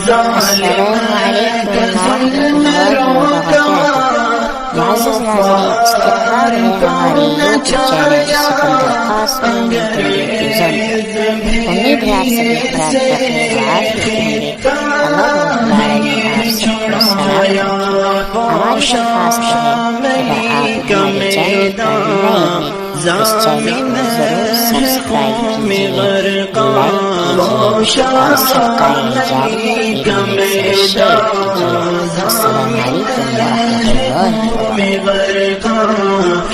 السلام علیکم ورحمۃ اللہ وبرکاتہ۔ معزز ناظرین، استقبال ہے ہمارے یوٹیوب چینل سکندر قاسمی امید ہے آپ سبھی افراد بخیر و عافیت ہوں گے۔ اللہ رب العالمین آپ سب کو سلامت رکھے۔ ہماری درخواست ہے اگر آپ ہمارے چینل پر نئے ہیں تو اس چینل کو ضرور سبسکرائب کیجیے، لائک کیجیے اور صدقہ جاریہ کے لیے شیئر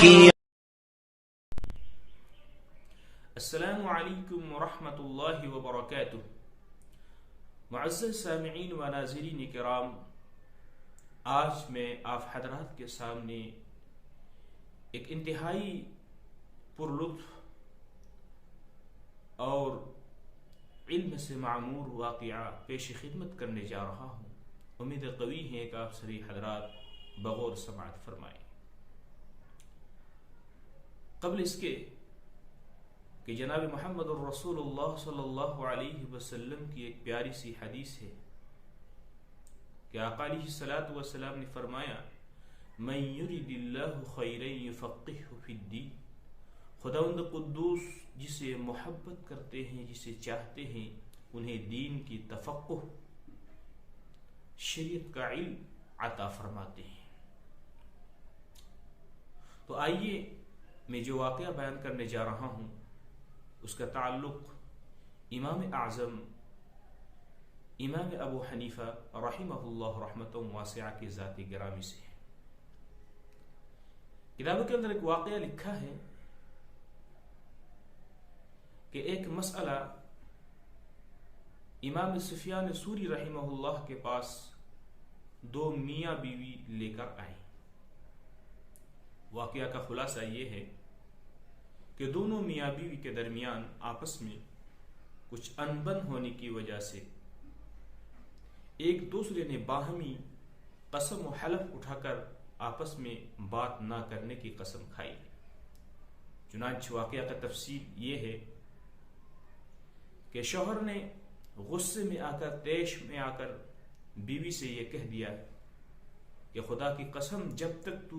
کیجیے۔ السلام علیکم ورحمۃ اللہ وبرکاتہ۔ السلام علیکم ورحمۃ اللہ وبرکاتہ۔ معزز سامعین و ناظرین کرام، آج میں آپ حضرات کے سامنے ایک انتہائی پرلطف اور علم سے معمور واقعہ پیش خدمت کرنے جا رہا ہوں۔ امید قوی ہے کہ آپ سبھی حضرات بغور سماعت فرمائیں۔ قبل اس کے کہ جناب محمد الرسول اللہ صلی اللہ علیہ وسلم کی ایک پیاری سی حدیث ہے کہ آقا علیہ الصلوۃ والسلام نے فرمایا، من یرید اللہ خیرا یفقہہ فی الدین، خداوند قدوس جسے محبت کرتے ہیں، جسے چاہتے ہیں، انہیں دین کی تفقہ، شریعت کا علم عطا فرماتے ہیں۔ تو آئیے میں جو واقعہ بیان کرنے جا رہا ہوں اس کا تعلق امام اعظم امام ابو حنیفہ رحمہ اللہ رحمۃ واسعہ کی ذات گرامی سے ہے۔ کتابوں کے اندر ایک واقعہ لکھا ہے کہ ایک مسئلہ امام سفیان ثوری رحمہ اللہ کے پاس دو میاں بیوی لے کر آئے۔ واقعہ کا خلاصہ یہ ہے کہ دونوں میاں بیوی کے درمیان آپس میں کچھ انبن ہونے کی وجہ سے ایک دوسرے نے باہمی قسم و حلف اٹھا کر آپس میں بات نہ کرنے کی قسم کھائی۔ چنانچہ واقعہ کا تفصیل یہ ہے کہ شوہر نے غصے میں آ کر، طیش میں آ کر بیوی سے یہ کہہ دیا کہ خدا کی قسم جب تک تو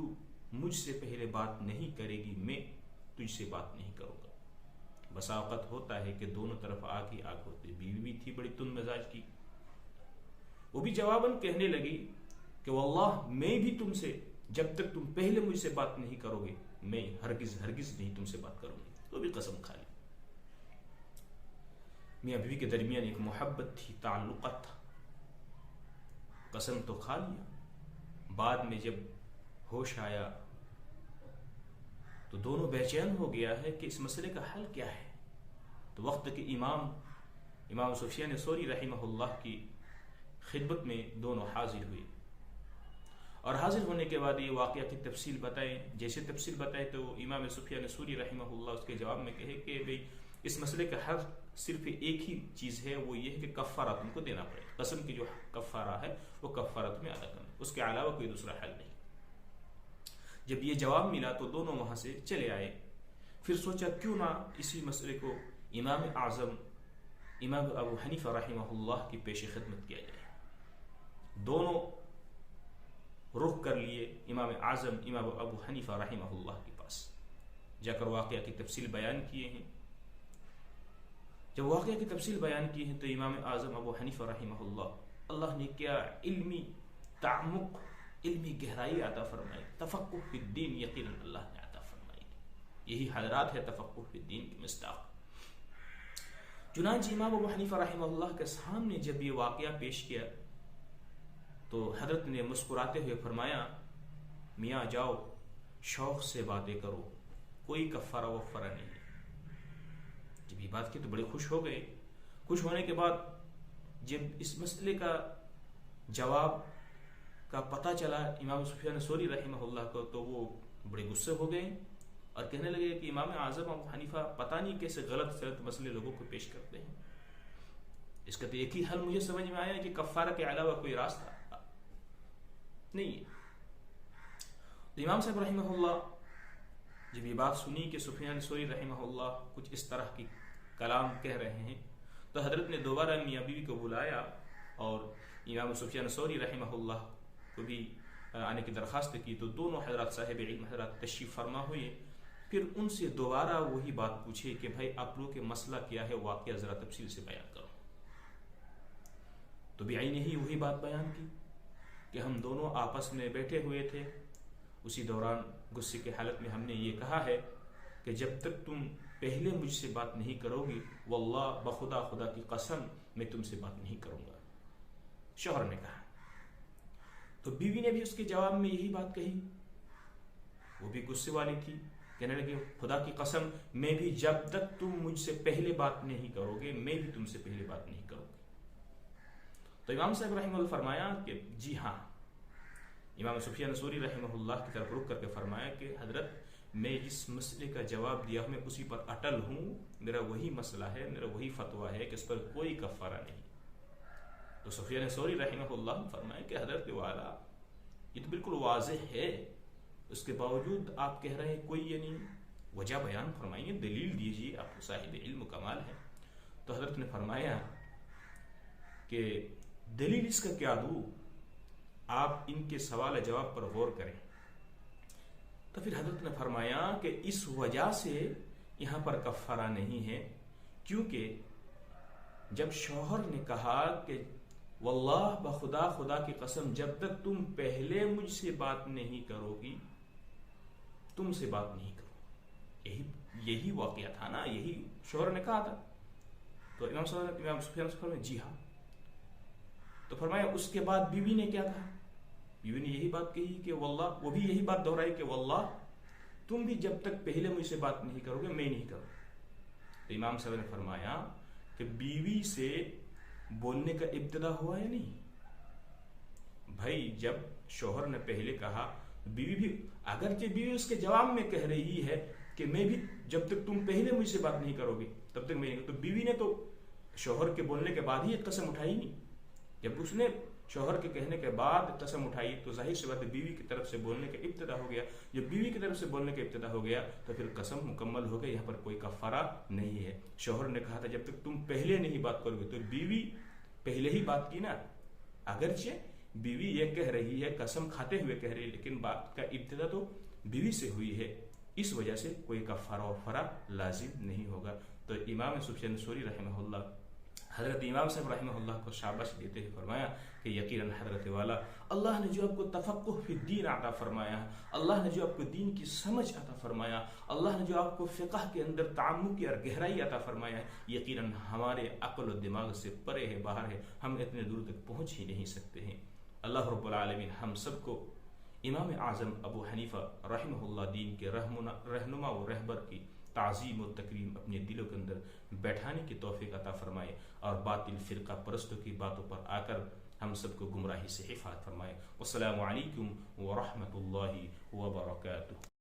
مجھ سے پہلے بات نہیں کرے گی میں تجھ سے بات نہیں کروں گا۔ بسا اوقات ہوتا ہے کہ دونوں طرف آگ ہی آگ ہوتی۔ بیوی بھی تھی بڑی تند مزاج کی، وہ بھی جواباً کہنے لگی کہ واللہ میں بھی تم سے جب تک تم پہلے مجھ سے بات نہیں کرو گے میں ہرگز نہیں تم سے بات کروں گی۔ تو بھی قسم کھا لی۔ میاں بیوی کے درمیان ایک محبت تھی، تعلقات تھا، قسم تو کھا لیا۔ بعد میں جب ہوش آیا تو دونوں بے چین ہو گیا ہے کہ اس مسئلے کا حل کیا ہے۔ تو وقت کے امام سفیان ثوری رحمہ اللہ کی خدمت میں دونوں حاضر ہوئے، اور حاضر ہونے کے بعد یہ واقعہ کی تفصیل بتائیں۔ جیسے تفصیل بتائے تو امام سفیان ثوری رحمہ اللہ اس کے جواب میں کہے کہ بھئی اس مسئلے کا حل صرف ایک ہی چیز ہے، وہ یہ ہے کہ کفارہ تم کو دینا پڑے، قسم کی جو کفارہ ہے وہ کفارہ تمہیں ادا کرنا، اس کے علاوہ کوئی دوسرا حل نہیں۔ جب یہ جواب ملا تو دونوں وہاں سے چلے آئے۔ پھر سوچا کیوں نہ اسی مسئلے کو امام اعظم امام ابو حنیفہ رحمہ اللہ کی پیش خدمت کیا جائے۔ دونوں رخ کر لیے امام اعظم امام ابو حنیفہ رحمہ اللہ کے پاس، جا کر واقعہ کی تفصیل بیان کیے ہیں۔ جب واقعہ کی تفصیل بیان کی ہے تو امام اعظم ابو حنیفہ رحمہ اللہ نے کیا علمی تعمق، علمی گہرائی عطا فرمائی، تفقہ فی الدین یقیناً اللہ نے عطا فرمائی۔ یہی حضرات ہے تفقہ فی الدین کی مصداق۔ چنانچہ امام ابو حنیفہ رحمہ اللہ کے سامنے جب یہ واقعہ پیش کیا تو حضرت نے مسکراتے ہوئے فرمایا، میاں جاؤ شوق سے باتیں کرو، کوئی کفارہ وفارہ نہیں۔ جب یہ بات کی تو بڑے خوش ہو گئے۔ خوش ہونے کے بعد جب اس مسئلے کا جواب کا پتہ چلا امام سفیان ثوری رحمہ اللہ کو تو وہ بڑے غصے ہو گئے اور کہنے لگے کہ امام اعظم ابو حنیفہ پتہ نہیں کیسے غلط مسئلے لوگوں کو پیش کرتے ہیں۔ اس کا تو ایک ہی حل مجھے سمجھ میں آیا کہ کفارہ کے علاوہ کوئی راستہ نہیں ہے۔ تو امام صاحب رحمہ اللہ جب یہ بات سنی کہ سفیان ثوری رحمہ اللہ کچھ اس طرح کی کلام کہہ رہے ہیں تو حضرت نے دوبارہ میاں بیوی کو بلایا اور امام سفیان ثوری رحمہ اللہ کو بھی آنے کی درخواست کی، تو دونوں حضرات صاحب علم حضرات تشریف فرما ہوئے. پھر ان سے دوبارہ وہی بات پوچھے کہ بھائی آپ لوگ کے مسئلہ کیا ہے، واقعہ ذرا تفصیل سے بیان کرو. تو بیعی نے ہی وہی بات بیان کی کہ ہم دونوں آپس میں بیٹھے ہوئے تھے، اسی دوران غصے کی حالت میں ہم نے یہ کہا ہے کہ جب تک تم پہلے مجھ سے بات نہیں کرو گی، واللہ بخدا خدا کی قسم میں تم سے بات نہیں کروں گا. شوہر نے کہا. تو بیوی نے بھی اس کے جواب میں یہی بات کہی. وہ بھی غصے والی تھی، کہنے لگے خدا کی قسم میں بھی جب تک تم مجھ سے پہلے بات نہیں کرو گے میں بھی تم سے پہلے بات نہیں کروں گی. تو امام صاحب رحمہ اللہ فرمایا کہ جی ہاں. امام سفیان ثوری رحمہ اللہ کی طرف رخ کر کے فرمایا کہ حضرت میں جس مسئلے کا جواب دیا میں اسی پر اٹل ہوں، میرا وہی مسئلہ ہے، میرا وہی فتویٰ ہے کہ اس پر کوئی کفارہ نہیں. تو سفیان ثوری رحمہ اللہ نے فرمایا کہ حضرت والا یہ تو بالکل واضح ہے، اس کے باوجود آپ کہہ رہے ہیں کوئی یہ نہیں. وجہ بیان فرمائیے، دلیل دیجیے، آپ کو صاحب علم کمال ہے. تو حضرت نے فرمایا کہ دلیل اس کا کیا دوں، آپ ان کے سوال جواب پر غور کریں. تو پھر حضرت نے فرمایا کہ اس وجہ سے یہاں پر کفارہ نہیں ہے، کیونکہ جب شوہر نے کہا کہ واللہ بخدا خدا کی قسم جب تک تم پہلے مجھ سے بات نہیں کرو گی تم سے بات نہیں کرو، یہی واقعہ تھا نا، یہی شوہر نے کہا تھا. تو امام سفیان نے فرمایا جی ہاں. تو فرمایا اس کے بعد بیوی نے کیا کہا؟ بیوی نے یہی بات کہی کہ واللہ، وہ بھی یہی بات دہرائی کہ واللہ تم بھی جب تک پہلے مجھ سے بات نہیں کرو گے میں نہیں کروں. تو امام صاحب نے فرمایا کہ بیوی سے بولنے کا ابتدا ہوا یا نہیں؟ بھائی جب شوہر نے پہلے کہا، بیوی بھی اگرچہ بیوی اس کے جواب میں کہہ رہی ہے کہ میں بھی جب تک تم پہلے مجھ سے بات نہیں کرو گے تب تک میں نہیں. تو بیوی نے تو شوہر کے بولنے کے بعد ہی ایک قسم اٹھائی نہیں. جب اس نے شوہر کے کہنے کے بعد قسم اٹھائی تو ظاہر سی بات ہے بیوی کی طرف سے بولنے کا ابتدا ہو گیا. جب بیوی کی طرف سے بولنے کا ابتدا ہو گیا تو پھر قسم مکمل ہو گئی، یہاں پر کوئی کفارہ نہیں ہے. شوہر نے کہا تھا جب تک تم پہلے نہیں بات کرو گے، تو بیوی پہلے ہی بات کی نا. اگرچہ بیوی یہ کہہ رہی ہے، قسم کھاتے ہوئے کہہ رہی ہے، لیکن بات کا ابتدا تو بیوی سے ہوئی ہے، اس وجہ سے کوئی کفارہ وفارہ لازم نہیں ہوگا. تو امام سفیان ثوری رحمہ اللہ حضرت امام صاحب رحمہ اللہ کو شاباش دیتے ہوئے فرمایا کہ یقیناً حضرت والا اللہ نے جو آپ کو تفقہ فی الدین عطا فرمایا، اللہ نے جو آپ کو دین کی سمجھ عطا فرمایا، اللہ نے جو آپ کو فقہ کے اندر تعمق اور گہرائی عطا فرمایا، یقیناً ہمارے عقل و دماغ سے پرے ہے، باہر ہے، ہم اتنے دور تک پہنچ ہی نہیں سکتے ہیں. اللہ رب العالمین ہم سب کو امام اعظم ابو حنیفہ رحمہ اللہ دین کے رہنما و رہبر کی تعظیم و تکریم اپنے دلوں کے اندر بیٹھانے کی توفیق عطا فرمائے، اور باطل فرقہ پرستوں کی باتوں پر آ کر ہم سب کو گمراہی سے حفاظت فرمائے. والسلام علیکم ورحمۃ اللہ وبرکاتہ.